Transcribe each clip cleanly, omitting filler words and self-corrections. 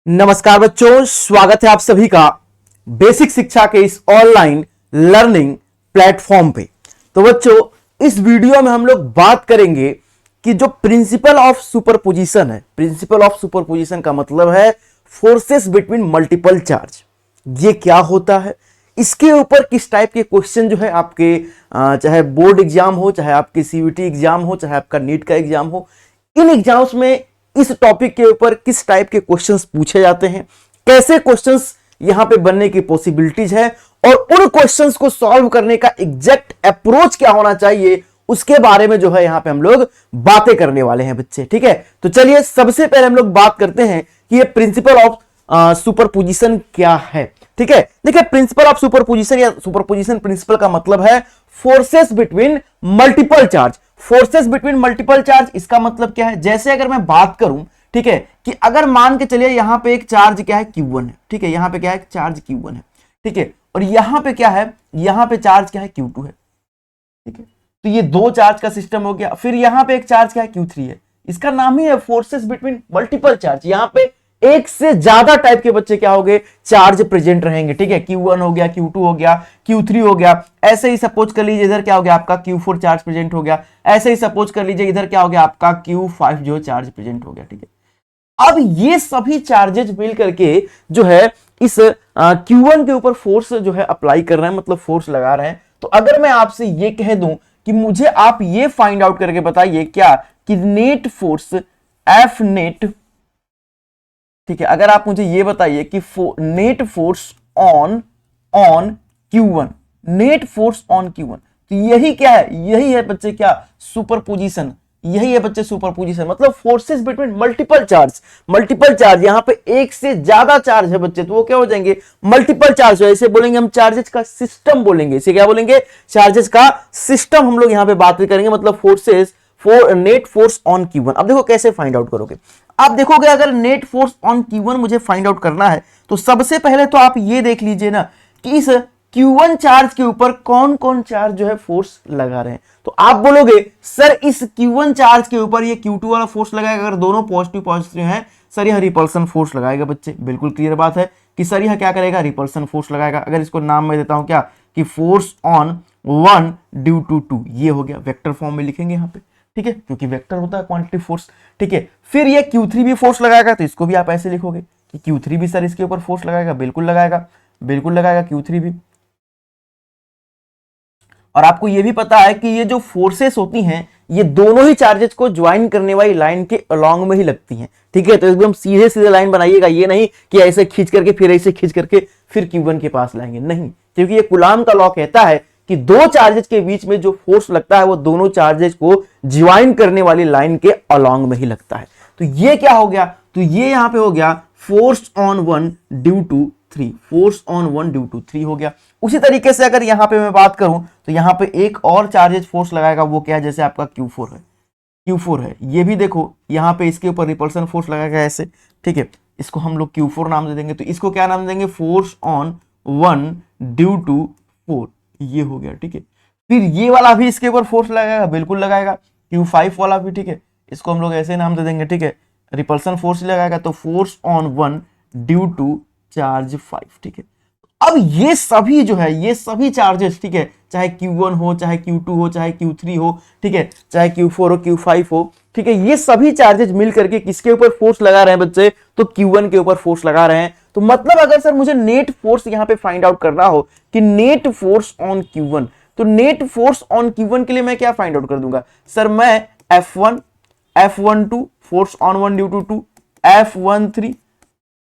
नमस्कार बच्चों, स्वागत है आप सभी का बेसिक शिक्षा के इस ऑनलाइन लर्निंग प्लेटफॉर्म पे। तो बच्चों, इस वीडियो में हम लोग बात करेंगे कि जो प्रिंसिपल ऑफ सुपरपोजिशन है। प्रिंसिपल ऑफ सुपरपोजिशन का मतलब है फोर्सेस बिटवीन मल्टीपल चार्ज। ये क्या होता है, इसके ऊपर किस टाइप के क्वेश्चन जो है आपके चाहे बोर्ड एग्जाम हो, चाहे आपके सीयूईटी एग्जाम हो, चाहे आपका नीट का एग्जाम हो, इन एग्जाम्स में इस टॉपिक के ऊपर किस टाइप के क्वेश्चंस पूछे जाते हैं, कैसे क्वेश्चंस यहां पे बनने की पॉसिबिलिटीज है, और उन क्वेश्चंस को सॉल्व करने का एग्जैक्ट अप्रोच क्या होना चाहिए, उसके बारे में जो है यहां पे हम लोग बातें करने वाले हैं बच्चे। ठीक है, तो चलिए सबसे पहले हम लोग बात करते हैं कि ये प्रिंसिपल ऑफ सुपरपोजिशन क्या है। ठीक है, देखिए प्रिंसिपल ऑफ सुपरपोजिशन या सुपरपोजिशन प्रिंसिपल का मतलब है forces between multiple charge. Forces between multiple charge, इसका मतलब क्या है, जैसे अगर मैं बात करूं, ठीक है, कि अगर मान के चलिए यहां पे एक चार्ज क्या है Q1 है। ठीक है, यहां पे क्या है, चार्ज Q1 है। ठीक है, और यहां पे क्या है, यहां पे चार्ज क्या है, Q2 है। ठीक है, तो ये दो चार्ज का सिस्टम हो गया। फिर यहां पे एक चार्ज क्या है, Q3 है। इसका नाम ही है फोर्सेस बिटवीन मल्टीपल चार्ज। यहां पे एक से ज्यादा टाइप के बच्चे क्या हो गए, चार्ज प्रेजेंट रहेंगे। ठीक है, Q1 हो गया, Q2 हो गया, Q3 हो गया। ऐसे ही सपोज कर लीजिए इधर क्या हो गया आपका Q4 चार्ज प्रेजेंट हो गया। ऐसे ही सपोज कर लीजिए इधर क्या हो गया आपका Q5 जो चार्ज प्रेजेंट हो गया। ठीक है, अब ये सभी चार्जेज मिल करके जो है इस Q1 के ऊपर फोर्स जो है अप्लाई कर रहे हैं, मतलब फोर्स लगा रहे हैं। तो अगर मैं आपसे ये कह दूं कि मुझे आप ये फाइंड आउट करके बताइए क्या कि नेट फोर्स एफ नेट, ठीक है, अगर आप मुझे ये बताइए कि net force on Q1, net force on Q1, तो यही क्या है, यही है बच्चे क्या, सुपरपोजिशन। यही है बच्चे सुपरपोजिशन, मतलब forces between multiple charge. Multiple charge, यहां पे एक से ज्यादा चार्ज है बच्चे, तो वो क्या हो जाएंगे, मल्टीपल चार्ज। इसे बोलेंगे हम चार्जेस का सिस्टम बोलेंगे। इसे क्या बोलेंगे, चार्जेस का सिस्टम हम लोग यहां पे बात करेंगे, मतलब forces net force on Q1। अब देखो कैसे फाइंड आउट करोगे। आप देखोगे अगर नेट फोर्स ऑन Q1 मुझे फाइंड आउट करना है, तो सबसे पहले तो आप ये देख लीजिए ना कि इस Q1 चार्ज के ऊपर कौन कौन चार्ज जो है फोर्स लगा रहे हैं। तो आप बोलोगे सर इस Q1 चार्ज के ऊपर ये Q2 वाला फोर्स लगाएगा, अगर दोनों पॉजिटिव पॉजिटिव हैं, सर यह रिपल्सन फोर्स लगाएगा। बच्चे बिल्कुल क्लियर बात है कि सर यह क्या करेगा, रिपल्सन फोर्स लगाएगा। अगर इसको नाम में देता हूं क्या कि फोर्स ऑन 1 ड्यू टू 2, ये हो गया, वेक्टर फॉर्म में लिखेंगे यहाँ पे। ठीक है, क्योंकि वेक्टर होता है क्वांटिटी फोर्स। ठीक है, फिर ये Q3 भी फोर्स लगाएगा, तो इसको भी आप ऐसे लिखोगे कि Q3 भी सर इसके ऊपर फोर्स लगाएगा। बिल्कुल लगाएगा, बिल्कुल लगाएगा Q3 भी। और आपको ये भी पता है कि ये जो फोर्सेस होती हैं, ये दोनों ही चार्जेस को ज्वाइन करने वाली लाइन के अलोंग में ही लगती हैं। ठीक है, तो एकदम सीधे सीधे लाइन बनाइएगा, ये नहीं कि ऐसे खींच करके फिर ऐसे खींच करके फिर Q1 के पास लाएंगे, नहीं, क्योंकि ये कूलाम का लॉ कहता है कि दो चार्जेस के बीच में जो फोर्स लगता है वो दोनों चार्जेस को ज्वाइन करने वाली लाइन के अलोंग में ही लगता है। तो ये क्या हो गया, तो ये यहां पे हो गया force on 1 due to 3, force on 1 due to 3 हो गया। उसी तरीके से अगर यहां पे मैं बात करूं तो यहां पे एक और चार्जेस फोर्स लगाएगा, वो क्या है, जैसे आपका Q4 है, ये भी देखो यहां पे इसके ऊपर रिपल्सन फोर्स लगाएगा ऐसे। ठीक है, इसको हम लोग Q4 नाम दे देंगे। तो इसको क्या नाम देंगे, फोर्स ऑन 1 ड्यू टू 4, ये हो गया। ठीक है, फिर ये वाला भी इसके ऊपर फोर्स लगाएगा, बिल्कुल लगाएगा, Q5 वाला भी। ठीक है, इसको हम लोग ऐसे नाम दे देंगे। ठीक है, रिपल्सन फोर्स लगाएगा, तो force on 1 due to charge 5। ठीक है, अब ये सभी जो है, ये सभी चार्जेस, ठीक है, चाहे Q1 हो, चाहे Q2 हो, चाहे Q3 हो, ठीक है, चाहे Q4 हो, Q5 हो, ठीक है, ये सभी चार्जेस मिल करके किसके ऊपर फोर्स लगा रहे हैं बच्चे, तो Q1 के ऊपर फोर्स लगा रहे हैं। तो मतलब अगर सर मुझे नेट फोर्स यहां पे फाइंड आउट करना हो कि नेट फोर्स ऑन Q1, तो नेट फोर्स ऑन Q1 के लिए मैं क्या फाइंड आउट कर दूंगा, सर मैं F1, F12 force on 1 due to 2, F13,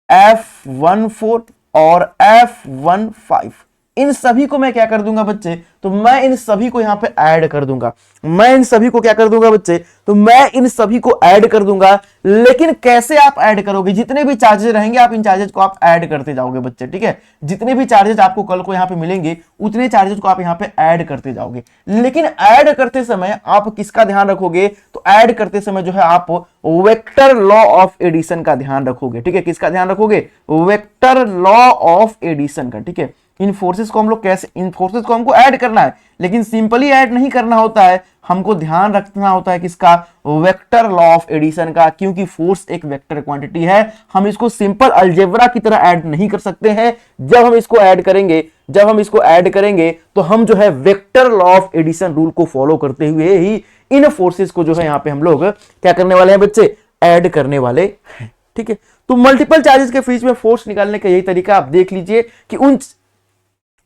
F14 और F15, इन सभी को मैं क्या कर दूंगा बच्चे, तो मैं इन सभी को यहां पे ऐड कर दूंगा। मैं इन सभी को क्या कर दूंगा बच्चे, तो मैं इन सभी को ऐड कर दूंगा। लेकिन कैसे आप ऐड करोगे, जितने भी चार्जेस रहेंगे आप इन चार्जेस को आप ऐड करते जाओगे बच्चे। ठीक है, जितने भी चार्जेस आपको कल को यहां पे मिलेंगे उतने चार्जेस को आप यहां पे ऐड करते जाओगे। लेकिन ऐड करते समय आप किसका ध्यान रखोगे, तो ऐड करते समय जो है आप वेक्टर लॉ ऑफ एडिशन का ध्यान रखोगे। ठीक है, किसका ध्यान रखोगे, वेक्टर लॉ ऑफ एडिशन का। ठीक है, इन फोर्सेस को हम लोग कैसे, इन फोर्सेस को हमको ऐड करना है, लेकिन सिंपली ऐड नहीं करना होता है, हमको ध्यान रखना होता है किसका, वेक्टर लॉ ऑफ एडिशन का, क्योंकि फोर्स एक वेक्टर क्वांटिटी है। हम इसको सिंपल अलजेब्रा की तरह ऐड नहीं कर सकते हैं। जब हम इसको ऐड करेंगे तो हम जो है vector law of addition rule को फॉलो करते हुए ही इन फोर्सेस को जो है यहां पे हम लोग क्या करने वाले हैं बच्चे, ऐड करने वाले हैं। ठीक है, तो मल्टीपल चार्जेस के बीच में फोर्स निकालने का यही तरीका। आप देख लीजिए कि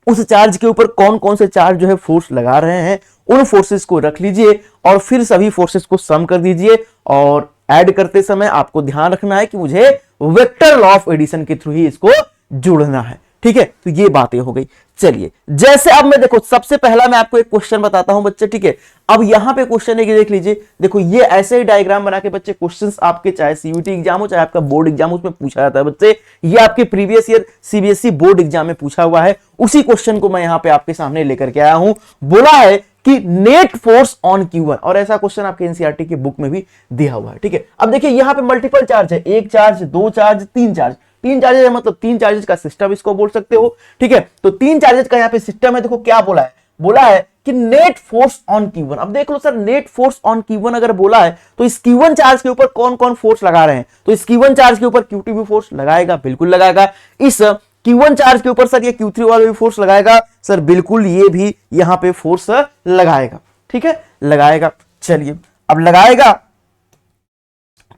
उस चार्ज के ऊपर कौन कौन से चार्ज जो है फोर्स लगा रहे हैं, उन फोर्सेस को रख लीजिए और फिर सभी फोर्सेस को सम कर दीजिए। और ऐड करते समय आपको ध्यान रखना है कि मुझे वेक्टर लॉ ऑफ एडिशन के थ्रू ही इसको जोड़ना है। ठीक है, तो ये बातें हो गई। चलिए, जैसे अब मैं देखो सबसे पहला मैं आपको एक क्वेश्चन बताता हूं बच्चे। ठीक है, अब यहां पे क्वेश्चन है कि देख लीजिए, देखो ये ऐसे ही डायग्राम बना के बच्चे क्वेश्चंस आपके चाहे सीयूटी एग्जाम हो चाहे आपका बोर्ड एग्जाम उसमें पूछा जाता है बच्चे। ये आपके previous year CBSE board exam में पूछा हुआ है, उसी क्वेश्चन को मैं यहां पे आपके सामने लेकर के आया हूं। बोला है कि नेट फोर्स ऑन Q1, और ऐसा क्वेश्चन आपके एनसीईआरटी की बुक में भी दिया हुआ है। ठीक है, अब देखिए यहां पे मल्टीपल चार्ज है, एक चार्ज, दो चार्ज, तीन चार्ज। तीन चार्जेज है मतलब तीन चार्जेज का सिस्टम इसको बोल सकते हो। ठीक है, तो तीन चार्जेज का यहाँ पे सिस्टम है। देखो क्या बोला है, बोला है कि नेट फोर्स ऑन Q1। अब देख लो sir, net force on Q1 अगर बोला है तो इस Q1 चार्ज के ऊपर कौन कौन फोर्स लगा रहे हैं, तो इस Q1 चार्ज के ऊपर Q2 भी फोर्स लगाएगा, बिल्कुल लगाएगा। इस Q1 चार्ज के ऊपर सर ये Q3 वाला भी फोर्स लगाएगा, सर बिल्कुल ये भी यहां पे फोर्स लगाएगा। ठीक है, लगाएगा। चलिए, अब लगाएगा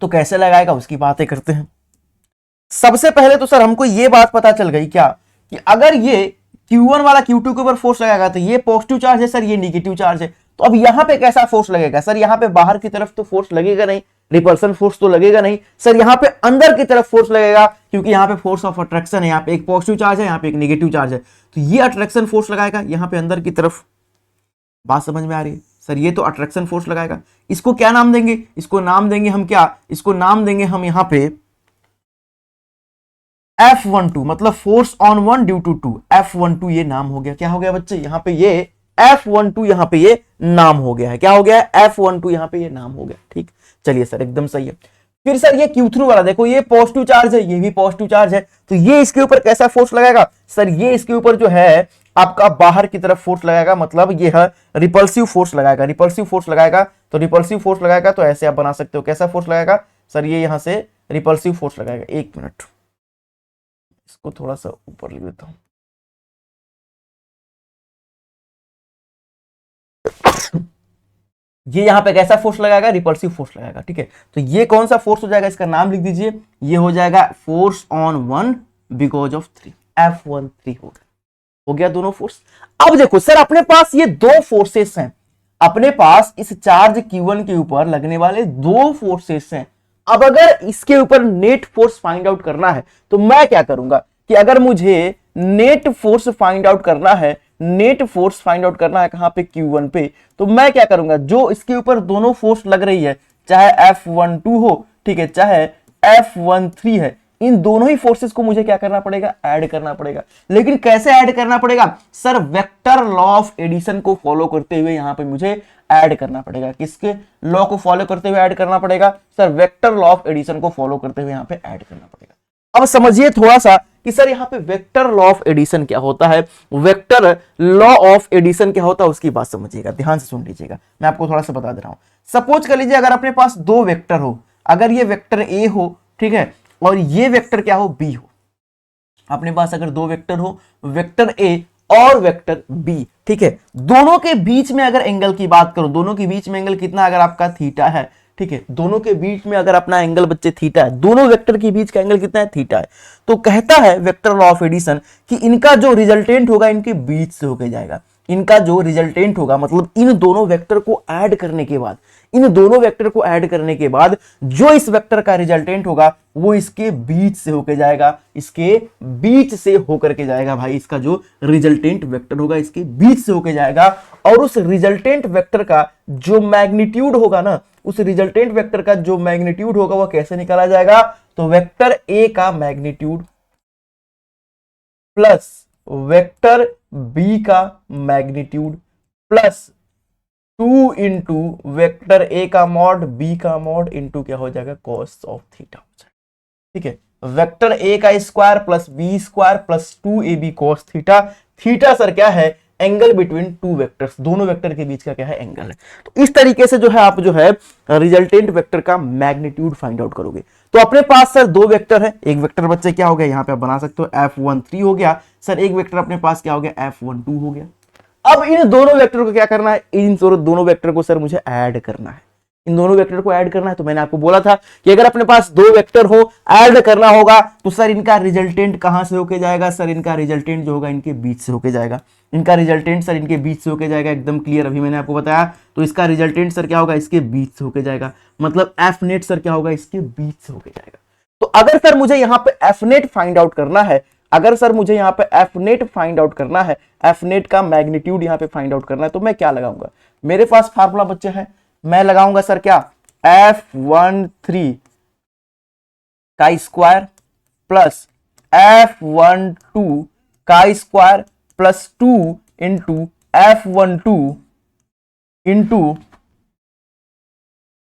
तो कैसे लगाएगा उसकी बातें करते हैं। सबसे पहले तो सर हमको ये बात पता चल गई क्या, कि अगर ये Q1 वाला Q2 के ऊपर फोर्स लगाएगा तो ये पॉजिटिव चार्ज है सर, ये निगेटिव चार्ज है। तो अब यहां पे कैसा फोर्स लगेगा सर, यहां पे बाहर की तरफ तो फोर्स लगेगा नहीं, रिपल्सन फोर्स तो लगेगा नहीं सर, यहां पे अंदर की तरफ फोर्स लगेगा, क्योंकि यहां पे फोर्स ऑफ अट्रैक्शन है, यहां पे एक पॉजिटिव चार्ज है, यहां पे एक नेगेटिव चार्ज है, तो ये अट्रैक्शन फोर्स लगाएगा यहां पे अंदर की तरफ। बात समझ में आ रही है सर, ये तो अट्रैक्शन फोर्स लगाएगा। इसको क्या नाम देंगे, इसको नाम देंगे हम क्या, इसको नाम देंगे हम यहां पे F12, मतलब force on one due to two, F12 ये नाम हो गया। क्या हो गया बच्चे, यहां पे ये F12 यहां पे ये नाम हो गया है। क्या हो गया, F12 यहां पे ये नाम हो गया। ठीक, चलिए सर एकदम सही है। फिर सर ये Q3 वाला देखो, ये पॉजिटिव चार्ज है, ये भी पॉजिटिव चार्ज है, तो ये इसके ऊपर कैसा फोर्स लगाएगा सर, ये इसके ऊपर जो है आपका बाहर की तरफ फोर्स लगाएगा, मतलब ये है रिपल्सिव फोर्स लगाएगा। रिपल्सिव फोर्स लगाएगा तो रिपल्सिव फोर्स लगाएगा तो ऐसे आप बना सकते हो, कैसा फोर्स लगाएगा सर, ये यहां से रिपल्सिव फोर्स लगाएगा। एक मिनट, इसको थोड़ा सा ऊपर लिख देता हूं। ये यहां पे कैसा फोर्स लगाएगा, रिपल्सिव फोर्स लगाएगा। ठीक है, तो ये कौन सा फोर्स हो जाएगा, इसका नाम लिख दीजिए, ये हो जाएगा force on one because of 3, F13 हो गया दोनों फोर्स। अब देखो सर, अपने पास ये दो फोर्सेस हैं, अपने पास इस चार्ज Q1 के ऊपर लगने वाले दो फोर्सेस हैं। अब अगर इसके ऊपर नेट फोर्स फाइंड आउट करना है तो मैं क्या करूंगा कि अगर मुझे नेट फोर्स फाइंड आउट करना है, नेट फोर्स फाइंड आउट करना है कहां पे, Q1 पे, तो मैं क्या करूंगा, जो इसके ऊपर दोनों फोर्स लग रही है, चाहे F12 हो, ठीक है, चाहे F13 है, इन दोनों ही फोर्सेस को मुझे क्या करना पड़ेगा, ऐड करना पड़ेगा। लेकिन कैसे ऐड करना पड़ेगा sir, vector law of addition को फॉलो करते हुए यहां पे मुझे ऐड करना पड़ेगा। किसके लॉ को फॉलो करते हुए ऐड करना पड़ेगा sir, vector law of addition को फॉलो करते हुए यहां पे ऐड करना पड़ेगा। अब समझिए थोड़ा सा कि सर यहां पे वेक्टर लॉ ऑफ एडिशन क्या होता है, वेक्टर लॉ ऑफ एडिशन क्या होता है उसकी बात समझिएगा, ध्यान से सुन लीजिएगा, मैं आपको थोड़ा सा बता दे रहा हूं। सपोज कर लीजिए अगर अपने पास दो वेक्टर हो, अगर ये वेक्टर ए हो, ठीक है, और ये वेक्टर क्या हो, बी हो। अपने पास अगर दो वेक्टर हो, वेक्टर ए और वेक्टर बी, ठीक है, दोनों के बीच में अगर एंगल की बात करो, दोनों के बीच में एंगल कितना, अगर आपका थीटा है, ठीक है, दोनों के बीच में अगर अपना एंगल बच्चे थीटा है, दोनों वेक्टर के बीच का एंगल कितना है, थीटा है, तो कहता है वेक्टर लॉ ऑफ एडिशन कि इनका जो रिजल्टेंट होगा इनके बीच से होकर जाएगा। इनका जो रिजल्टेंट होगा मतलब इन दोनों वेक्टर को ऐड करने के बाद, इन दोनों वेक्टर को ऐड करने के बाद जो इस वेक्टर का रिजल्टेंट होगा वो इसके बीच से होकर जाएगा, इसके बीच से होकर के जाएगा भाई, इसका जो रिजल्टेंट वेक्टर होगा इसके बीच से होकर जाएगा। और उस रिजल्टेंट वेक्टर का जो मैग्नीट्यूड होगा ना, उस रिजल्टेंट वेक्टर का जो मैग्नीट्यूड होगा वह कैसे निकाला जाएगा, तो वेक्टर ए का मैग्नीट्यूड प्लस वेक्टर बी का magnitude plus 2 into vector A का मॉड बी का मॉड इंटू क्या हो जाएगा, कॉस ऑफ थीटा हो जाएगा। ठीक है, वेक्टर ए का square plus B square plus 2ab cos theta, theta sir क्या है, एंगल बिटवीन टू वेक्टर्स, दोनों वेक्टर के बीच का क्या है, एंगल है। तो इस तरीके से जो है आप जो है रिजल्टेंट वेक्टर का मैग्नीट्यूड फाइंड आउट करोगे। तो अपने पास सर दो वेक्टर है, एक वेक्टर बच्चे क्या हो गया, यहाँ पे आप बना सकते हो F13 हो गया सर, एक वेक्टर अपने पास क्या हो गया, F12 हो गया। अब इन दोनों वेक्टर को क्या करना है, इन दोनों वेक्टर को सर मुझे ऐड करना है, इन दोनों वेक्टर को ऐड करना है। तो मैंने आपको बोला था कि अगर अपने पास दो वेक्टर हो, ऐड करना होगा, तो सर इनका रिजल्टेंट कहां से होके जाएगा, सर इनका रिजल्टेंट जो होगा इनके बीच से होके जाएगा, इनका रिजल्टेंट सर इनके बीच से होके जाएगा, एकदम क्लियर अभी मैंने आपको बताया। तो इसका रिजल्टेंट सर क्या होगा, इसके बीच से होके जाएगा, मतलब एफ नेट सर क्या होगा, इसके बीच से होके जाएगा। तो अगर सर मुझे यहाँ पे एफ नेट फाइंड आउट करना है, अगर सर मुझे यहाँ पे एफ नेट फाइंड आउट करना है, एफ नेट का मैग्नीट्यूड यहाँ पे फाइंड आउट करना है, तो मैं क्या लगाऊंगा, मेरे पास फार्मूला बच्चे है, मैं लगाऊंगा सर क्या, F13 का स्क्वायर प्लस F12 का square plus 2 into F12 into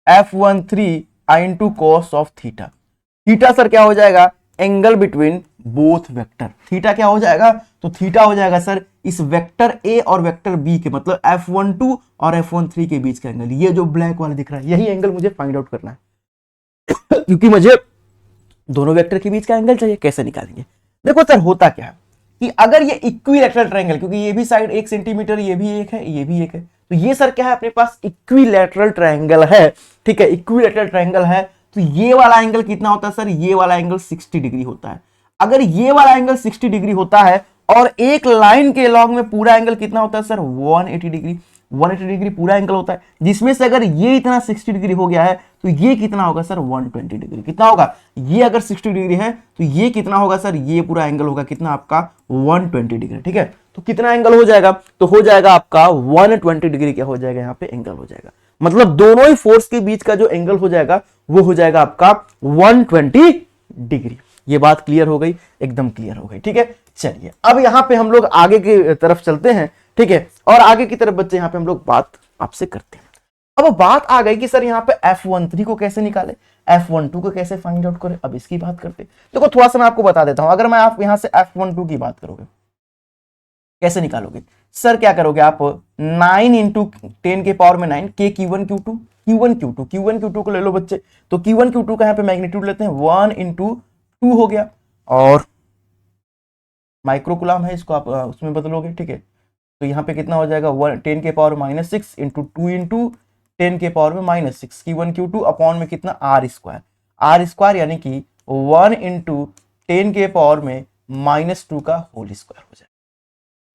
F13 into cos of theta. Theta sir क्या हो जाएगा, angle between both vector. Theta क्या हो जाएगा, तो थीटा हो जाएगा सर इस वेक्टर ए और वेक्टर बी के, मतलब F12 और F13 के बीच का एंगल, ये जो ब्लैक वाला दिख रहा है, यही एंगल मुझे फाइंड आउट करना है क्योंकि मुझे दोनों वेक्टर के बीच का एंगल चाहिए। कैसे निकालेंगे, देखो सर होता क्या है कि अगर ये इक्विलैटरल ट्रायंगल, क्योंकि ये भी साइड 1 सेंटीमीटर, ये भी एक है, ये भी एक है, तो ये सर क्या है, अपने पास इक्विलैटरल ट्रायंगल है, ठीक है, इक्विलैटरल ट्रायंगल है। तो ये वाला एंगल कितना होता है सर, ये वाला एंगल 60 डिग्री होता है। अगर ये वाला एंगल 60 डिग्री होता है और एक लाइन के लॉन्ग में पूरा एंगल कितना होता है सर, 180 डिग्री, 180 डिग्री पूरा एंगल होता है, जिसमें से अगर ये इतना 60 डिग्री हो गया है तो ये कितना होगा सर, 120 डिग्री। कितना होगा, ये अगर 60 डिग्री है तो ये कितना होगा सर, ये पूरा एंगल होगा कितना आपका, 120 डिग्री, ठीक है। तो कितना एंगल हो जाएगा, तो हो जाएगा आपका 120 डिग्री, क्या हो जाएगा यहाँ पे, एंगल हो जाएगा, मतलब दोनों ही फोर्स के बीच का जो एंगल हो जाएगा वो हो जाएगा आपका 120 डिग्री। ये बात क्लियर हो गई, एकदम क्लियर हो गई, ठीक है। चलिए अब यहां पे हम लोग आगे की तरफ चलते हैं, ठीक है, और आगे की तरफ बच्चे यहां पे हम लोग बात आपसे करते हैं। अब बात आ गई कि सर यहां पे F13 को कैसे निकाले, F12 को कैसे फाइंड आउट करें, अब इसकी बात करते हैं। देखो थोड़ा सा मैं आपको बता देता हूं, अगर मैं आप यहां से F12 की बात करोगे, कैसे निकालोगे सर, क्या करोगे आप, 9 इंटू 10 के पावर में 9 के Q1 Q2 Q1 Q2 Q1 Q2 को ले लो बच्चे, तो Q1 Q2 का यहाँ पे मैग्नीट्यूड लेते हैं, 1 इंटू 2 हो गया, और माइक्रोकुलाम है, इसको आप उसमें बदलोगे, ठीक है। तो यहाँ पे कितना हो जाएगा, 10 के पावर -6 इंटू 2 इंटू 10 के पावर में -6 Q1 Q2 अपॉन में कितना, आर स्क्वायर यानी कि 1 इंटू 10 के पावर में -2 का होल स्क्वायर हो जाएगा,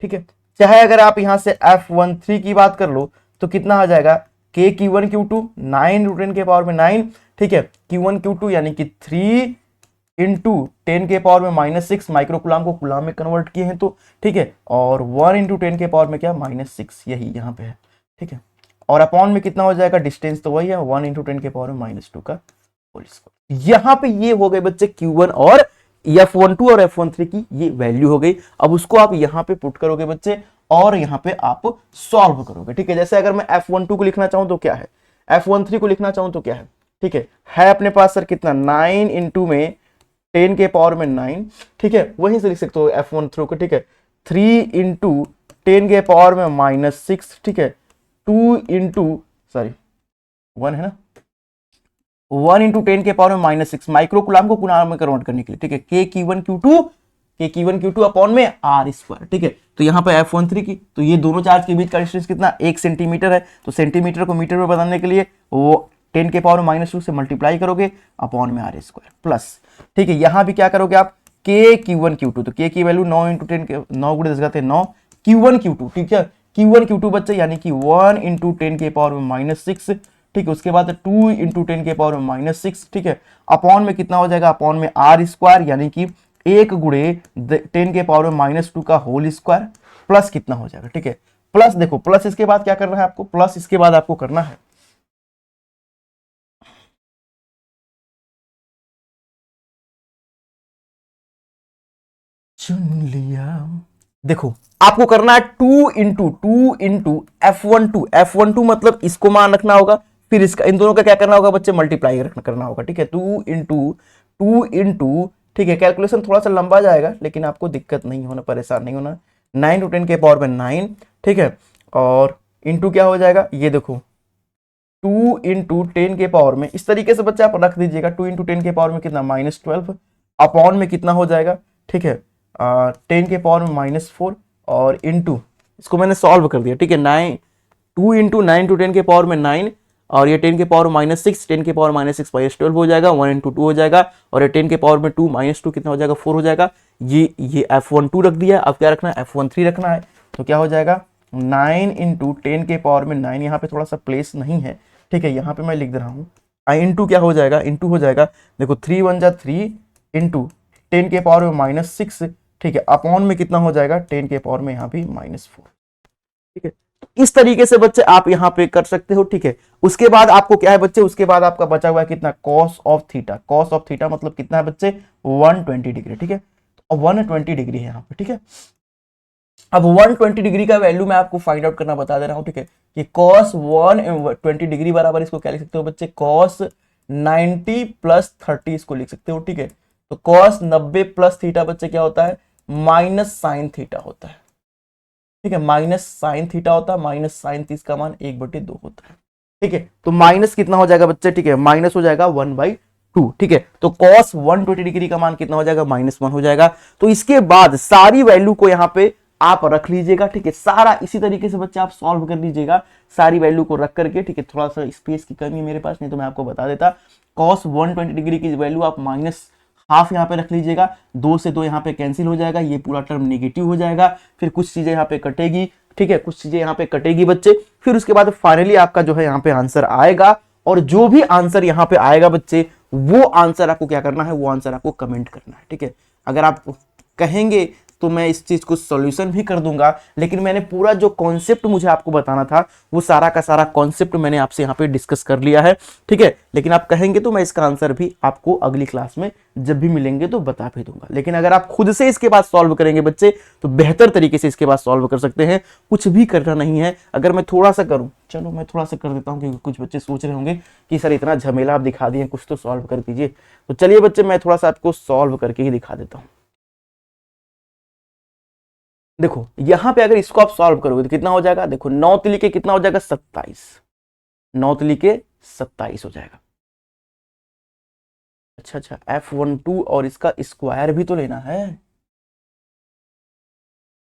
ठीक है। चाहे अगर आप यहां से F13 की बात कर लो तो कितना आ जाएगा, के Q1 Q2 9 रूट 10 के पावर में 9, ठीक है, Q1 Q2 यानी कि 3 इंटू 10 के पावर में -6, माइक्रोकुलाम को कुलाम में कन्वर्ट किए हैं तो, ठीक है, और 1 इंटू 10 के पावर में क्या, -6, यही यहाँ पे है, ठीक है, और अपॉन में कितना हो जाएगा, डिस्टेंस तो वही है, 1 इंटू 10 के पावर में -2 का होल स्क्वायर। यहाँ पे ये हो गए बच्चे Q1 और F12 और F13 की ये वैल्यू हो गई। अब उसको आप यहाँ पे पुट करोगे बच्चे, और यहाँ पे आप सॉल्व करोगे, ठीक है। जैसे अगर मैं F12 को लिखना चाहूं तो क्या है, F13 को लिखना चाहूं तो क्या है, ठीक है अपने पास सर कितना, 9 इंटू में 10 के पावर में 9, ठीक है, वहीं से लिख सकते हो F13 को, ठीक है, 3 इंटू 10 के पावर में -6, ठीक है, 2 इंटू 1 है ना, 1 इंटू 10 के पावर में -6, माइक्रोकुलाम को कुलाम में कन्वर्ट करने के लिए, ठीक है, के Q1 Q2 अपॉन में आर स्क्वायर, ठीक है। तो यहाँ पे F13 की, तो ये दोनों चार्ज के बीच का डिस्टेंस कितना, 1 सेंटीमीटर है, तो सेंटीमीटर को मीटर में बदलने के लिए वो 10 के पावर में -2 से मल्टीप्लाई करोगे अपॉन में आर स्क्वायर प्लस, ठीक है, यहाँ भी क्या करोगे आप, के Q1 Q2, तो के की वैल्यू 9 इंटू 10 के 9 गुणे 10 घात 9 Q1 Q2, ठीक है, Q1 Q2 बच्चे यानी कि 1 इंटू 10 के पावर में -6, ठीक है, उसके बाद 2 इंटू 10 के पावर में -6, ठीक है, अपॉन में कितना हो जाएगा, अपॉन में आर स्क्वायर यानी कि 1 गुणे 10 के पावर में -2 का होल स्क्वायर प्लस कितना हो जाएगा, ठीक है, प्लस देखो, प्लस इसके बाद क्या करना है आपको, प्लस इसके बाद आपको करना है चुन लिया, देखो आपको करना है 2 इंटू F12 मतलब इसको मान रखना होगा, फिर इसका, इन दोनों का क्या करना होगा बच्चे, मल्टीप्लाई करना होगा, ठीक है, 2 इंटू, ठीक है, कैलकुलेशन थोड़ा सा लंबा जाएगा लेकिन आपको दिक्कत नहीं होना, परेशान नहीं होना, 9 टू 10 के पावर में 9, ठीक है, और इंटू क्या हो जाएगा, ये देखो 2 इंटू 10 के पावर में, इस तरीके से बच्चे आप रख दीजिएगा, 2 इंटू 10 के पावर में कितना -12 अपॉन में कितना हो जाएगा, ठीक है, 10 के पावर में -4 और इंटू, इसको मैंने सॉल्व कर दिया, ठीक है, 2 इंटू 9 टू 10 के पावर में 9 और ये 10 के पावर -6, 10 के पावर -6 -12 हो जाएगा, 1 इंटू 2 हो जाएगा और ये 10 के पावर में 2 -2 कितना हो जाएगा, 4 हो जाएगा। ये F12 रख दिया, अब क्या रखना है, F13 रखना है, तो क्या हो जाएगा 9 इंटू 10 के पावर में 9, यहाँ पे थोड़ा सा प्लेस नहीं है, ठीक है, यहाँ पे मैं लिख दे रहा हूँ, इंटू क्या हो जाएगा, इंटू हो जाएगा, देखो 3 1 जा 3 इंटू 10 के पावर में -6, ठीक है, अपॉन में कितना हो जाएगा 10 के पावर में यहाँ भी -4, ठीक है। इस तरीके से बच्चे आप यहाँ पे कर सकते हो, ठीक है। उसके बाद आपको क्या है बच्चे, उसके बाद आपका बचा हुआ है कितना, cos of theta, cos of theta मतलब कितना है बच्चे 120 डिग्री, ठीक है, तो 120 डिग्री है यहाँ पे, ठीक है। अब 120 डिग्री का वैल्यू मैं आपको फाइंड आउट करना बता दे रहा हूँ, ठीक है, कि कॉस 120 डिग्री बराबर इसको क्या लिख सकते हो बच्चे, कॉस 90 प्लस 30 इसको लिख सकते हो, ठीक है। तो कॉस 90 प्लस थीटा बच्चे क्या होता है, माइनस साइन थीटा होता है, ठीक है, माइनस साइन थीटा होता है, माइनस साइन 30 का मान 1/2 होता है, ठीक है। तो माइनस कितना हो जाएगा बच्चे, ठीक है, माइनस हो जाएगा 1/2, ठीक है। तो कॉस 120 डिग्री का मान कितना हो जाएगा, -1 हो जाएगा। तो इसके बाद सारी वैल्यू को यहाँ पे आप रख लीजिएगा, ठीक है, सारा इसी तरीके से बच्चे आप सॉल्व कर लीजिएगा, सारी वैल्यू को रख करके, ठीक है। थोड़ा सा स्पेस की कमी है मेरे पास, नहीं तो मैं आपको बता देता। कॉस 120 डिग्री की वैल्यू आप -1/2 यहाँ पे रख लीजिएगा, 2 से 2 यहाँ पे कैंसिल हो जाएगा, ये पूरा टर्म नेगेटिव हो जाएगा, फिर कुछ चीजें यहाँ पे कटेगी, ठीक है, कुछ चीजें यहाँ पे कटेगी बच्चे, फिर उसके बाद फाइनली आपका जो है यहाँ पे आंसर आएगा, और जो भी आंसर यहाँ पे आएगा बच्चे, वो आंसर आपको क्या करना है, वो आंसर आपको कमेंट करना है, ठीक है। अगर आप कहेंगे तो मैं इस चीज को सॉल्यूशन भी कर दूंगा, लेकिन मैंने पूरा जो कॉन्सेप्ट मुझे आपको बताना था, वो सारा का सारा कॉन्सेप्ट मैंने आपसे यहाँ पे डिस्कस कर लिया है, ठीक है। लेकिन आप कहेंगे तो मैं इसका आंसर भी आपको अगली क्लास में जब भी मिलेंगे तो बता भी दूंगा। लेकिन अगर आप खुद से इसके बाद सॉल्व करेंगे बच्चे, तो बेहतर तरीके से इसके बाद सॉल्व कर सकते हैं, कुछ भी करना नहीं है। अगर मैं थोड़ा सा करूं, चलो मैं थोड़ा सा कर देता हूं, क्योंकि कुछ बच्चे सोच रहे होंगे कि सर इतना झमेला आप दिखा दिए, कुछ तो सॉल्व कर दीजिए। तो चलिए बच्चे, मैं थोड़ा सा आपको सॉल्व करके ही दिखा देता हूं। देखो यहां पे अगर इसको आप सॉल्व करोगे तो कितना हो जाएगा, देखो 9 तिली के कितना हो जाएगा, 27, 9 तिली के 27 हो जाएगा। अच्छा, F12 और इसका स्क्वायर भी तो लेना है,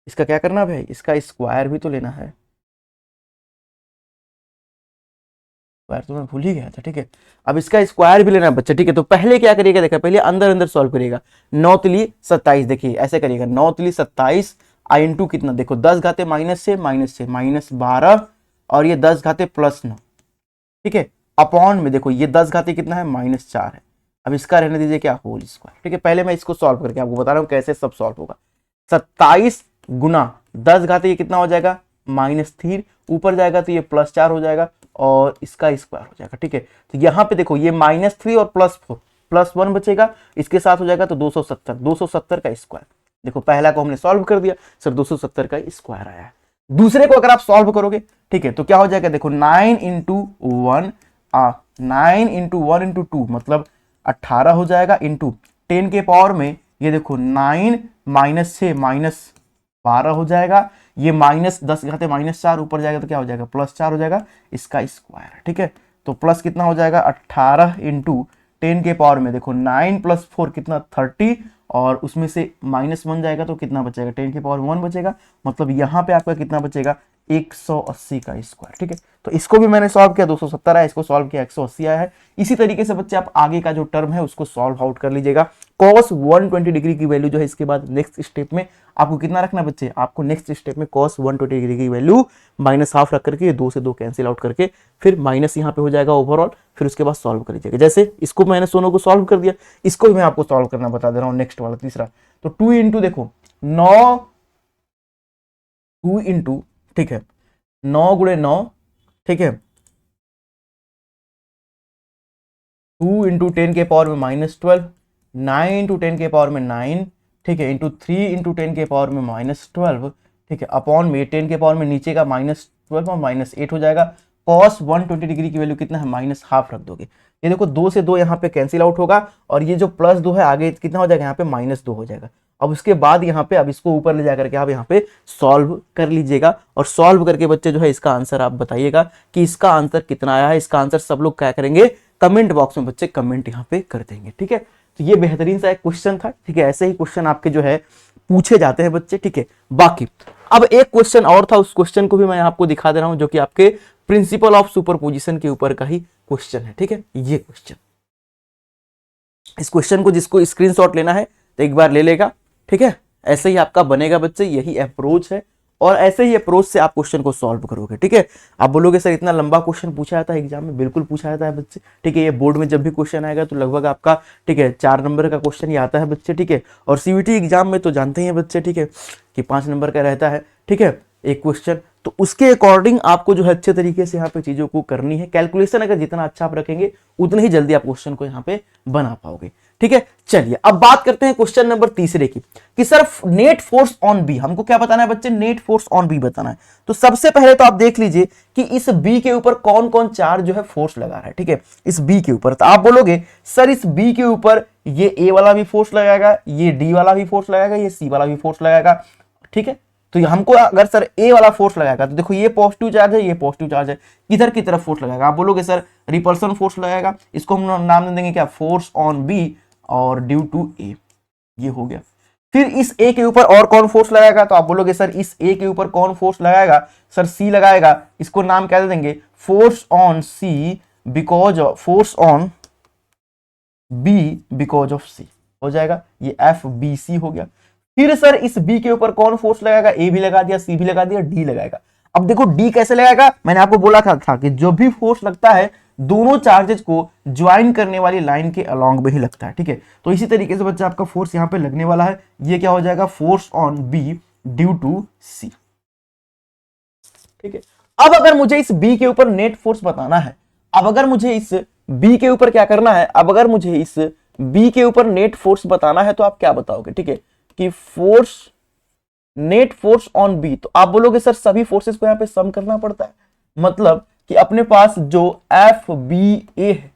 इसका क्या करना है भाई, इसका स्क्वायर भी तो लेना है, स्क्वायर तो मैं भूल ही गया था, ठीक है। अब इसका स्क्वायर भी लेना है बच्चे, ठीक है। तो पहले क्या करिएगा, देखा पहले अंदर अंदर सॉल्व करिएगा, 9 तिली 27, देखिए ऐसे करिएगा, 9 तिली 27 आई इंटू कितना, देखो 10 घाते माइनस से -12 और ये 10 घाते +9, ठीक है, अपॉन में देखो ये 10 घाते कितना है, -4 है। अब इसका रहने दीजिए क्या, होल स्क्वायर, ठीक है। पहले मैं इसको सॉल्व करके आपको बता रहा हूं कैसे सब सॉल्व होगा। 27 गुना 10 घाते ये कितना हो जाएगा, -3, ऊपर जाएगा तो ये +4 हो जाएगा और इसका स्क्वायर हो जाएगा, ठीक है। तो यहाँ पे देखो ये -3 और +4 +1 बचेगा, इसके साथ हो जाएगा तो 270 का स्क्वायर। देखो पहला को हमने सॉल्व कर दिया सर, 270 का स्क्वायर आया है। दूसरे को अगर आप सॉल्व करोगे, ठीक है, तो क्या हो जाएगा, देखो 9 इंटू 1 इंटू 2 मतलब 18 हो जाएगा, इंटू 10 के पावर में ये देखो 9 -6 -12 हो जाएगा, ये -10 घाते -4 ऊपर जाएगा तो क्या हो जाएगा, +4 हो जाएगा, इसका स्क्वायर, ठीक है। तो प्लस कितना हो जाएगा, 18 इंटू 10 के पावर में देखो 9 + 4 कितना 30 और उसमें से -1 जाएगा तो कितना बचेगा, 10 के पावर 1 बचेगा, मतलब यहाँ पे आपका कितना बचेगा, 180 का स्क्वायर, ठीक है। तो इसको भी मैंने सॉल्व किया, 270 आया, इसको सॉल्व किया 180 आया है। इसी तरीके से बच्चे आप आगे का जो टर्म है उसको सॉल्व आउट कर लीजिएगा। कॉस 120 डिग्री की वैल्यू जो है, इसके बाद नेक्स्ट स्टेप में आपको कितना रखना बच्चे, आपको नेक्स्ट स्टेप में कॉस 120 डिग्री की वैल्यू -1/2 रख करके 2 से 2 कैंसिल आउट करके फिर माइनस यहाँ पे हो जाएगा ओवरऑल, फिर उसके बाद सॉल्व कर लीजिएगा। जैसे इसको मैंने दोनों को सॉल्व कर दिया, इसको भी मैं आपको सॉल्व करना बता दे रहा हूँ, नेक्स्ट वाला तीसरा। तो 2 इंटू देखो 9 2 इंटू, ठीक है, 9 गुणे 9, ठीक है, 2 इंटू 10 के पावर में -12, 9 इंटू 10 के पावर में 9, ठीक है, इंटू 3 इंटू 10 के पावर में -12, ठीक है, अपॉन में 10 के पावर में नीचे का -12 और -8 हो जाएगा, cos 120 डिग्री की वैल्यू कितना है, -½ रख दोगे। ये देखो 2 से 2 यहाँ पे कैंसिल आउट होगा और ये जो +2 है आगे कितना हो जाएगा, यहाँ पे -2 हो जाएगा। अब उसके बाद यहाँ पे अब इसको ऊपर ले जाकर के आप यहाँ पे सॉल्व कर लीजिएगा और सॉल्व करके बच्चे जो है इसका आंसर आप बताइएगा कि इसका आंसर कितना आया है। इसका आंसर सब लोग क्या करेंगे, कमेंट बॉक्स में बच्चे कमेंट यहाँ पे कर देंगे, ठीक है। तो ये बेहतरीन सा एक क्वेश्चन था, ठीक है। ऐसे ही क्वेश्चन आपके जो है पूछे जाते हैं बच्चे, ठीक है। बाकी अब एक क्वेश्चन और था, उस क्वेश्चन को भी मैं आपको दिखा दे रहा हूं, जो कि आपके प्रिंसिपल ऑफ सुपरपोजिशन के ऊपर का ही क्वेश्चन है, ठीक है। ये क्वेश्चन, इस क्वेश्चन को जिसको स्क्रीनशॉट लेना है तो एक बार ले लेगा, ठीक है। ऐसे ही आपका बनेगा बच्चे, यही अप्रोच है और ऐसे ही अप्रोच से आप क्वेश्चन को सॉल्व करोगे, ठीक है। आप बोलोगे सर इतना लंबा क्वेश्चन पूछा जाता है एग्जाम में, बिल्कुल पूछा जाता है बच्चे, ठीक है। ये बोर्ड में जब भी क्वेश्चन आएगा तो लगभग आपका, ठीक है, 4 नंबर का क्वेश्चन ही आता है बच्चे, ठीक है। और सीयूईटी एग्जाम में तो जानते ही हैं बच्चे, ठीक है, कि 5 नंबर का रहता है, ठीक है, एक क्वेश्चन। तो उसके अकॉर्डिंग आपको जो है अच्छे तरीके से यहाँ पे चीजों को करनी है। कैलकुलेशन अगर जितना अच्छा आप रखेंगे उतने ही जल्दी आप क्वेश्चन को यहाँ पे बना पाओगे, ठीक है। चलिए अब बात करते हैं क्वेश्चन नंबर 3 की, कि sir net force on B, हमको क्या बताना है बच्चे, नेट फोर्स ऑन बी बताना है। तो सबसे पहले तो आप देख लीजिए कि इस बी के ऊपर कौन कौन चार्ज जो है फोर्स लगा रहा है, ठीक है, इस बी के ऊपर। तो आप बोलोगे सर इस बी के ऊपर ये ए वाला भी फोर्स लगाएगा, ये डी वाला भी फोर्स लगाएगा, ये सी वाला भी फोर्स लगाएगा, ठीक है। तो हमको अगर सर ए वाला फोर्स लगाएगा तो देखो ये पॉजिटिव चार्ज है, ये पॉजिटिव चार्ज है, किधर की तरफ फोर्स लगाएगा। आप बोलोगे सर रिपल्सन फोर्स लगाएगा, इसको हम नाम दे देंगे क्या, फोर्स ऑन बी और ड्यू टू ए, ये हो गया। फिर इस ए के ऊपर और कौन फोर्स लगाएगा, तो आप बोलोगे सर इस ए के ऊपर कौन फोर्स लगाएगा, सर सी लगाएगा, इसको नाम क्या दे देंगे, force on C because of, force on B because of C, हो जाएगा, ये एफ बी सी हो गया। फिर सर इस बी के ऊपर कौन फोर्स लगाएगा, ए भी लगा दिया, सी भी लगा दिया, डी लगाएगा। अब देखो डी कैसे लगाएगा, मैंने आपको बोला था कि जो भी फोर्स लगता है दोनों चार्जेस को ज्वाइन करने वाली लाइन के अलोंग में ही लगता है, ठीक है। तो इसी तरीके से बच्चा आपका फोर्स यहां पे लगने वाला है, ये क्या हो जाएगा, force on B due to C, ठीक है। अब अगर मुझे इस बी के ऊपर नेट फोर्स बताना है, अब अगर मुझे इस बी के ऊपर क्या करना है, अब अगर मुझे इस बी के ऊपर नेट फोर्स बताना है तो आप क्या बताओगे, ठीक है, कि force, net force on B. तो आप बोलोगे सर सभी फोर्सेस को यहां पे सम करना पड़ता है, मतलब कि अपने पास जो एफ बी ए है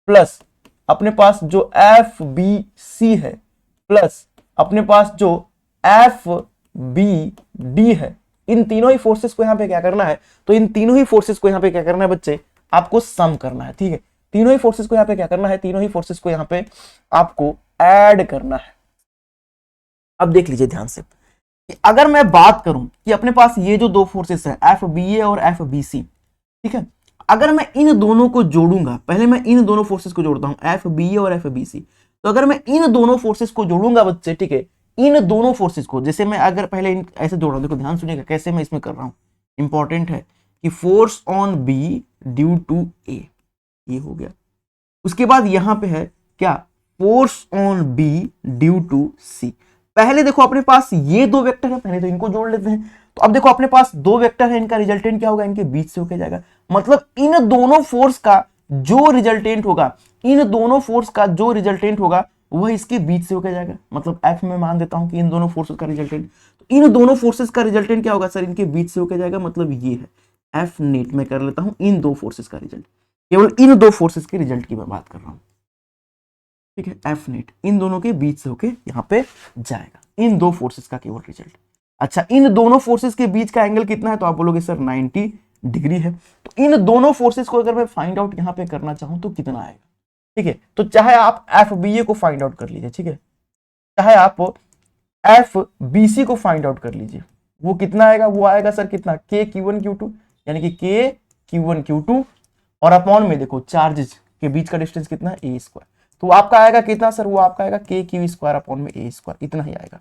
प्लस अपने पास जो एफ बी सी है प्लस अपने पास जो एफ बी डी है, इन तीनों ही फोर्सेस को यहां पे क्या करना है, तो इन तीनों ही फोर्सेस को यहां पे क्या करना है बच्चे, आपको सम करना है, ठीक है। तीनों ही फोर्सेस को यहां पे क्या करना है, तीनों ही फोर्सेस को यहां पे आपको ऐड करना है। अब देख लीजिए ध्यान से कि अगर मैं बात करूं कि अपने पास ये जो दो फोर्सेस है एफ बी ए और एफ बी सी, ठीक है, अगर मैं इन दोनों को जोड़ूंगा, पहले मैं इन दोनों फोर्सेस को जोड़ता हूं एफ बी ए और एफ बी सी। तो अगर मैं इन दोनों फोर्सेस को जोड़ूंगा बच्चे, ठीक है, इन दोनों फोर्सेस को, जैसे मैं अगर पहले ऐसे जोड़ रहा हूं, देखो ध्यान सुनिएगा कैसे मैं इसमें कर रहा हूं, इंपॉर्टेंट है कि force on B due to A, ये हो गया। उसके बाद यहां पे है क्या, force on B due to C. पहले देखो अपने पास ये दो वेक्टर है, पहले तो इनको जोड़ लेते हैं। तो अब देखो अपने पास दो वेक्टर है, इनका रिजल्टेंट क्या होगा, इनके बीच से होके जाएगा, मतलब इन दोनों फोर्स का जो रिजल्टेंट होगा, इन दोनों फोर्स का जो रिजल्टेंट होगा वह इसके बीच से होके जाएगा। मतलब एफ में मान देता हूं कि इन दोनों फोर्सेस का रिजल्टेंट, तो इन दोनों फोर्सेस का रिजल्टेंट क्या होगा सर, इनके बीच से होके जाएगा, मतलब ये है एफ नेट। में कर लेता हूं इन दो फोर्सेस का रिजल्ट, केवल इन दो फोर्सेस के रिजल्ट की मैं बात कर रहा हूं, ठीक है, एफ नेट इन दोनों के बीच से होके यहां पे जाएगा, इन दो फोर्सेस का केवल रिजल्ट। अच्छा, इन दोनों फोर्सेस के बीच का एंगल कितना है, तो आप बोलोगे सर 90 डिग्री है। तो इन दोनों फोर्सेस को अगर मैं फाइंड आउट यहां पे करना चाहूं तो कितना आएगा, ठीक है। तो चाहे आप एफ बी ए को फाइंड आउट कर लीजिए, ठीक है, चाहे आप एफ बी सी को फाइंड आउट कर लीजिए, वो कितना आएगा, वो आएगा सर कितना, के क्यू वन क्यू टू, यानी कि के क्यू वन क्यू टू, और अपॉन में देखो चार्जेस के बीच का डिस्टेंस कितना है, ए स्क्वायर। तो आपका आएगा कितना सर, वो आपका आएगा के क्यू स्क्वायर अपॉन में ए स्क्वायर, इतना ही आएगा।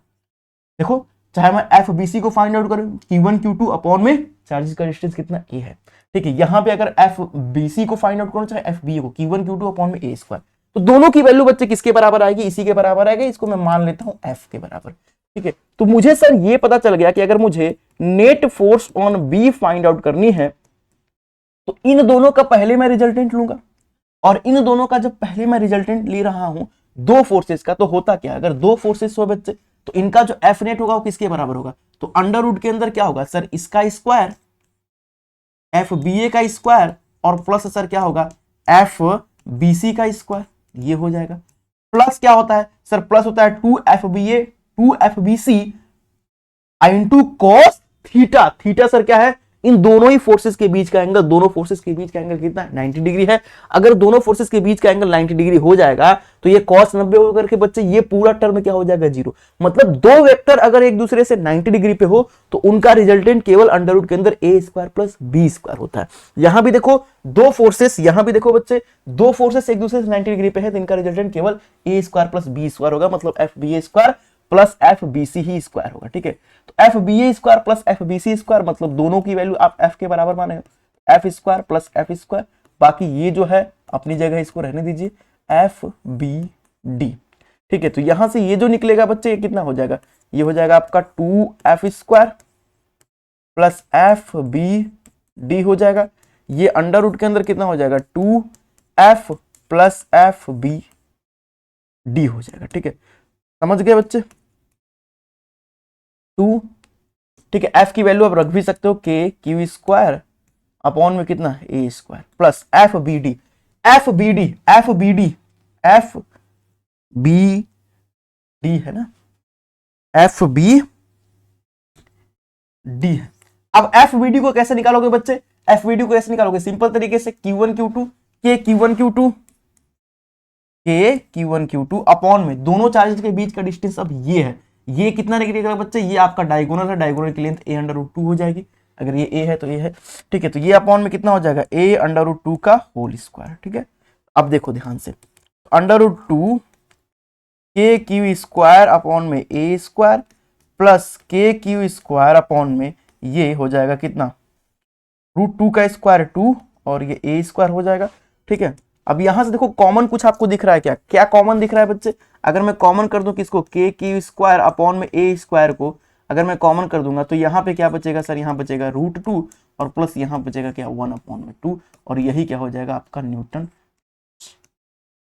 देखो चाहे मैं एफ बी सी को फाइंड आउट करूं, Q1 Q2 अपॉन में चार्जेस का डिस्टेंस कितना ए है, ठीक है। यहां पे अगर एफ बी सी को फाइंड आउट करूं, चाहे एफ बी ए को, Q1 Q2 अपॉन में ए स्क्वायर, तो दोनों की वैल्यू बच्चे किसके बराबर आएगी, इसी के बराबर आएगी। इसको मैं मान लेता हूं एफ के बराबर, ठीक है। तो मुझे सर ये पता चल गया कि अगर मुझे net force on B find out करनी है तो इन दोनों का पहले मैं रिजल्टेंट लूंगा, और इन दोनों का जब पहले मैं रिजल्टेंट ले रहा हूं दो फोर्सेस का, तो होता क्या, अगर दो फोर्सेस हो बच्चे तो इनका जो एफ नेट होगा वो किसके बराबर होगा, तो अंडर रूट के अंदर क्या होगा सर, इसका स्क्वायर एफ बी ए का स्क्वायर और प्लस सर क्या होगा एफ बी सी का स्क्वायर, ये हो जाएगा। प्लस क्या होता है सर, प्लस होता है 2FBA 2FBC into cos theta. Theta sir क्या है, इन दोनों ही फोर्सेस के बीच का एंगल, दोनों फोर्सेस के बीच का एंगल कितना है 90 डिग्री है। अगर दोनों फोर्सेस के बीच का एंगल 90 डिग्री हो जाएगा तो ये cos 90 होकर के बच्चे ये पूरा टर्म क्या हो जाएगा जीरो। मतलब दो वेक्टर अगर एक दूसरे से 90 डिग्री पे हो तो उनका रिजल्टेंट केवल अंडर रूट के अंदर ए स्क्वायर प्लस बी स्क्वायर होता है। यहां भी देखो दो फोर्सेस, यहां भी देखो बच्चे दो फोर्सेस एक दूसरे से 90 डिग्री पे है तो इनका रिजल्टेंट केवल A square plus B square होगा, मतलब F B A square plus F B C ही स्क्वायर होगा। ठीक है, तो F B A square plus F B C square मतलब दोनों की वैल्यू आप एफ के बराबर माने, F square plus F square. बाकी ये जो है अपनी जगह इसको रहने दीजिए एफ बी डी। ठीक है, तो यहां से ये जो निकलेगा बच्चे ये कितना हो जाएगा, ये हो जाएगा आपका 2f square plus F B D हो जाएगा। ये अंडर रूट के अंदर कितना हो जाएगा 2f plus F B D हो जाएगा। ठीक है, समझ गए बच्चे 2। ठीक है, एफ की वैल्यू आप रख भी सकते हो के क्यू स्क्वायर अपॉन में कितना A square plus F B D. F B D F B D F B D है ना, एफ बी डी है। अब एफ बी डी को कैसे निकालोगे बच्चे, एफ बी डी को कैसे निकालोगे, सिंपल तरीके से Q1 Q2 के Q1 Q2 के Q1 Q2 अपॉन में दोनों चार्जेस के बीच का डिस्टेंस अब ये है, ये कितना निकलेगा बच्चे, ये आपका डायगोनल है, डायगोनल की लेंथ a अंडर रूट 2 हो जाएगी। अगर ये a है तो ये है। ठीक है, तो ये अपॉन में कितना हो जाएगा a अंडर रूट 2 का होल स्क्वायर। ठीक है, अब देखो ध्यान से अंडर रूट 2 के क्यू स्क्वायर अपॉन में a स्क्वायर प्लस के क्यू स्क्वायर अपॉन में ये हो जाएगा कितना रूट 2 का स्क्वायर 2 और ये a स्क्वायर हो जाएगा। ठीक है, अब यहां से देखो कॉमन कुछ आपको दिख रहा है, क्या क्या कॉमन दिख रहा है बच्चे, अगर मैं कॉमन कर दूं किसको के क्यू स्क्वायर अपॉन में ए स्क्वायर को अगर मैं कॉमन कर दूंगा तो यहाँ पे क्या बचेगा सर, यहाँ बचेगा रूट 2 और प्लस यहाँ बचेगा क्या 1 अपॉन में 2 और यही क्या हो जाएगा आपका न्यूटन,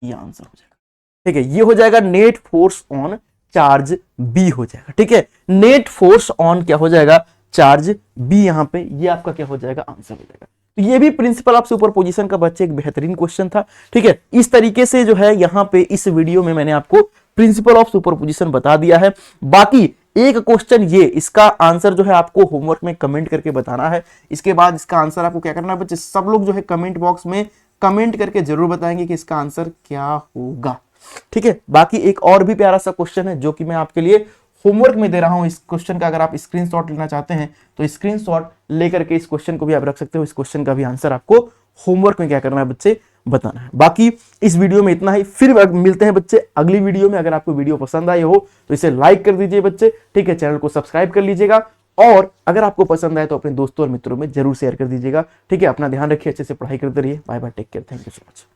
ये आंसर हो जाएगा। ठीक है, ये हो जाएगा net force on charge B हो जाएगा। ठीक है, नेट फोर्स ऑन क्या हो जाएगा चार्ज बी, यहाँ पे ये आपका क्या हो जाएगा आंसर हो जाएगा। तो ये भी प्रिंसिपल ऑफ सुपरपोजिशन का बच्चे एक बेहतरीन क्वेश्चन था। ठीक है, इस तरीके से जो है यहाँ पे इस वीडियो में मैंने आपको प्रिंसिपल ऑफ सुपरपोजिशन बता दिया है। बाकी एक क्वेश्चन ये, इसका आंसर जो है आपको होमवर्क में कमेंट करके बताना है। इसके बाद इसका आंसर आपको क्या करना है बच्चे, सब लोग जो है कमेंट बॉक्स में कमेंट करके जरूर बताएंगे कि इसका आंसर क्या होगा। ठीक है, बाकी एक और भी प्यारा सा क्वेश्चन है जो कि मैं आपके लिए होमवर्क में दे रहा हूं। इस क्वेश्चन का अगर आप स्क्रीनशॉट लेना चाहते हैं तो स्क्रीनशॉट लेकर के इस क्वेश्चन को भी आप रख सकते हो। इस क्वेश्चन का भी आंसर आपको होमवर्क में क्या करना है बच्चे, बताना है। बाकी इस वीडियो में इतना ही, फिर मिलते हैं बच्चे अगली वीडियो में। अगर आपको वीडियो पसंद आई हो तो इसे लाइक कर दीजिए बच्चे। ठीक है, चैनल को सब्सक्राइब कर लीजिएगा और अगर आपको पसंद आए तो अपने दोस्तों और मित्रों में जरूर शेयर कर दीजिएगा। ठीक है, अपना ध्यान रखिए, अच्छे से पढ़ाई करते रहिए। Bye bye, take care, thank you so much.